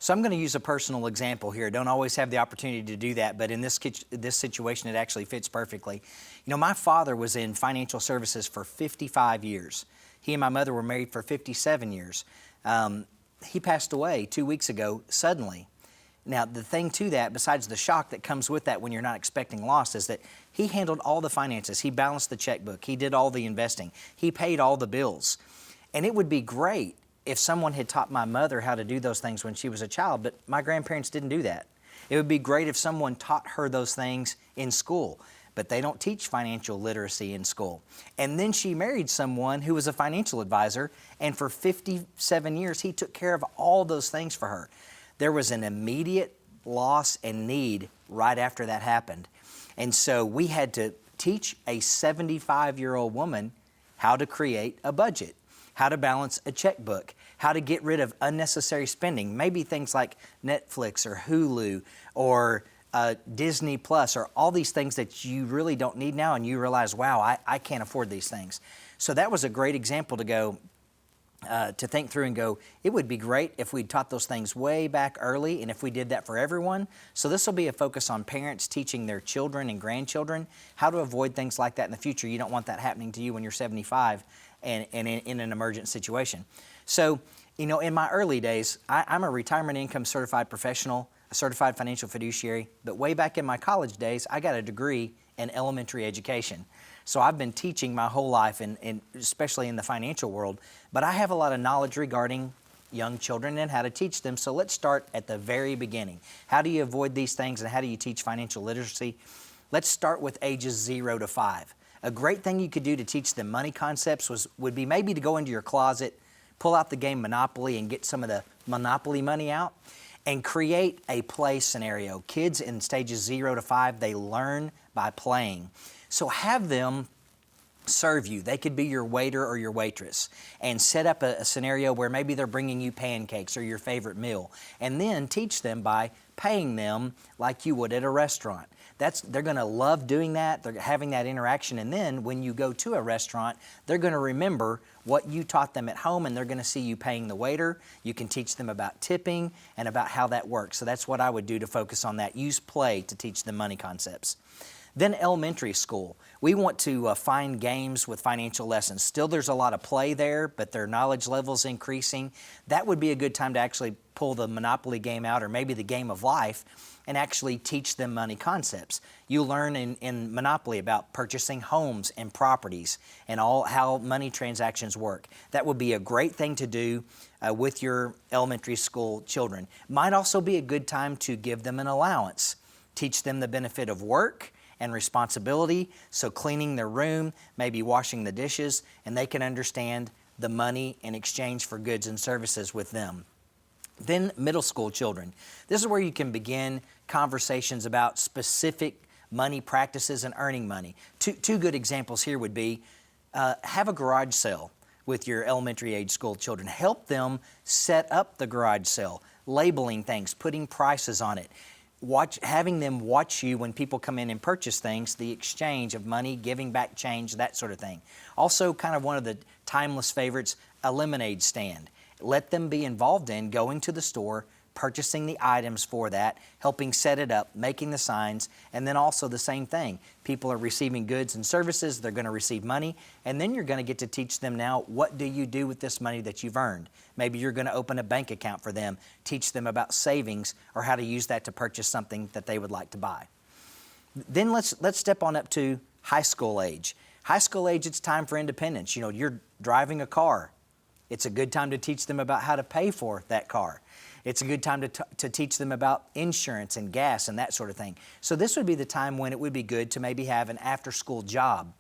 So I'm going to use a personal example here. Don't always have the opportunity to do that, but in this situation, it actually fits perfectly. You know, my father was in financial services for 55 years. He and my mother were married for 57 years. He passed away 2 weeks ago suddenly. Now, the thing to that, besides the shock that comes with that when you're not expecting loss, is that he handled all the finances. He balanced the checkbook. He did all the investing. He paid all the bills. And it would be great if someone had taught my mother how to do those things when she was a child, but my grandparents didn't do that. It would be great if someone taught her those things in school, but they don't teach financial literacy in school. And then she married someone who was a financial advisor, and for 57 years, he took care of all those things for her. There was an immediate loss and need right after that happened. And so we had to teach a 75-year-old woman how to create a budget, how to balance a checkbook, how to get rid of unnecessary spending, maybe things like Netflix or Hulu or Disney Plus or all these things that you really don't need now and you realize, wow, I can't afford these things. So that was a great example to go, to think through and go, it would be great if we taught those things way back early and if we did that for everyone. So this will be a focus on parents teaching their children and grandchildren how to avoid things like that in the future. You don't want that happening to you when you're 75 and in an emergent situation. So, you know, in my early days, I'm a retirement income certified professional, a certified financial fiduciary, but way back in my college days, I got a degree in elementary education. So I've been teaching my whole life, and especially in the financial world, but I have a lot of knowledge regarding young children and how to teach them. So let's start at the very beginning. How do you avoid these things and how do you teach financial literacy? Let's start with ages 0 to 5. A great thing you could do to teach them money concepts would be maybe to go into your closet, pull out the game Monopoly and get some of the Monopoly money out and create a play scenario. Kids in stages 0 to 5, they learn by playing. So have them serve you. They could be your waiter or your waitress and set up a scenario where maybe they're bringing you pancakes or your favorite meal, and then teach them by paying them like you would at a restaurant. They're going to love doing that. They're having that interaction, and then when you go to a restaurant, they're going to remember what you taught them at home, and they're going to see you paying the waiter. You can teach them about tipping and about how that works. So that's what I would do to focus on that. Use play to teach them money concepts. Then elementary school. We want to find games with financial lessons. Still, there's a lot of play there, but their knowledge level's increasing. That would be a good time to actually pull the Monopoly game out or maybe the game of life and actually teach them money concepts. You learn in Monopoly about purchasing homes and properties and all how money transactions work. That would be a great thing to do with your elementary school children. Might also be a good time to give them an allowance. Teach them the benefit of work and responsibility, so cleaning their room, maybe washing the dishes, and they can understand the money in exchange for goods and services with them. Then middle school children. This is where you can begin conversations about specific money practices and earning money. Two good examples here would be have a garage sale with your elementary age school children. Help them set up the garage sale, labeling things, putting prices on it. Having them watch you when people come in and purchase things, the exchange of money, giving back change, that sort of thing. Also, kind of one of the timeless favorites, a lemonade stand. Let them be involved in going to the store, purchasing the items for that, helping set it up, making the signs, and then also the same thing. People are receiving goods and services, they're going to receive money, and then you're going to get to teach them now, what do you do with this money that you've earned? Maybe you're going to open a bank account for them, teach them about savings or how to use that to purchase something that they would like to buy. Then let's step on up to high school age. High school age, it's time for independence. You know, you're driving a car. It's a good time to teach them about how to pay for that car. It's a good time to teach them about insurance and gas and that sort of thing. So this would be the time when it would be good to maybe have an after-school job,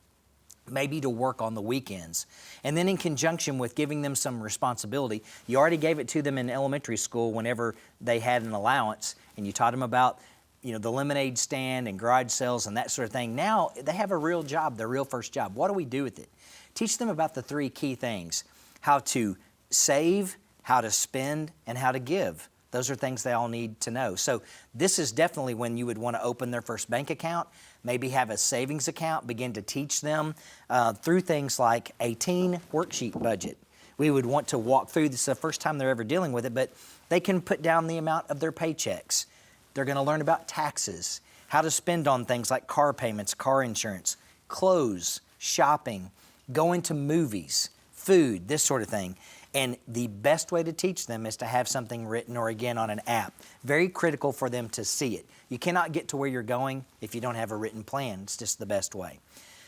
maybe to work on the weekends. And then in conjunction with giving them some responsibility, you already gave it to them in elementary school whenever they had an allowance, and you taught them about, you know, the lemonade stand and garage sales and that sort of thing. Now they have a real job, their real first job. What do we do with it? Teach them about the three key things: how to save, how to spend, and how to give. Those are things they all need to know. So this is definitely when you would want to open their first bank account, maybe have a savings account, begin to teach them through things like a teen worksheet budget. We would want to walk through, this is the first time they're ever dealing with it, but They can put down the amount of their paychecks. They're going to learn about taxes, how to spend on things like car payments, car insurance, clothes, shopping, going to movies, food, this sort of thing. And the best way to teach them is to have something written or again on an app. Very critical for them to see it. You cannot get to where you're going if you don't have a written plan. It's just the best way.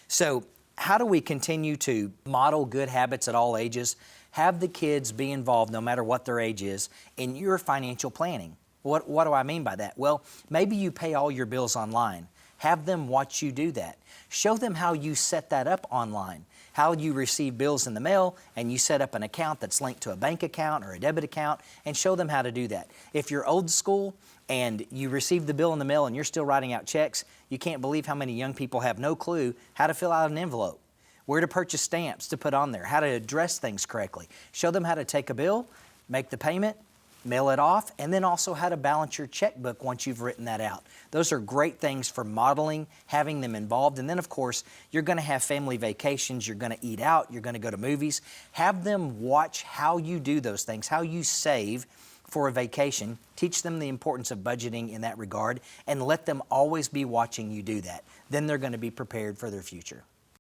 So how do we continue to model good habits at all ages? Have the kids be involved, no matter what their age is, in your financial planning. What do I mean by that? Well, maybe you pay all your bills online. Have them watch you do that. Show them how you set that up online, how you receive bills in the mail and you set up an account that's linked to a bank account or a debit account, and show them how to do that. If you're old school and you receive the bill in the mail and you're still writing out checks, you can't believe how many young people have no clue how to fill out an envelope, where to purchase stamps to put on there, how to address things correctly. Show them how to take a bill, make the payment, mail it off, and then also how to balance your checkbook once you've written that out. Those are great things for modeling, having them involved. And then, of course, you're going to have family vacations, you're going to eat out, you're going to go to movies. Have them watch how you do those things, how you save for a vacation. Teach them the importance of budgeting in that regard, and let them always be watching you do that. Then they're going to be prepared for their future.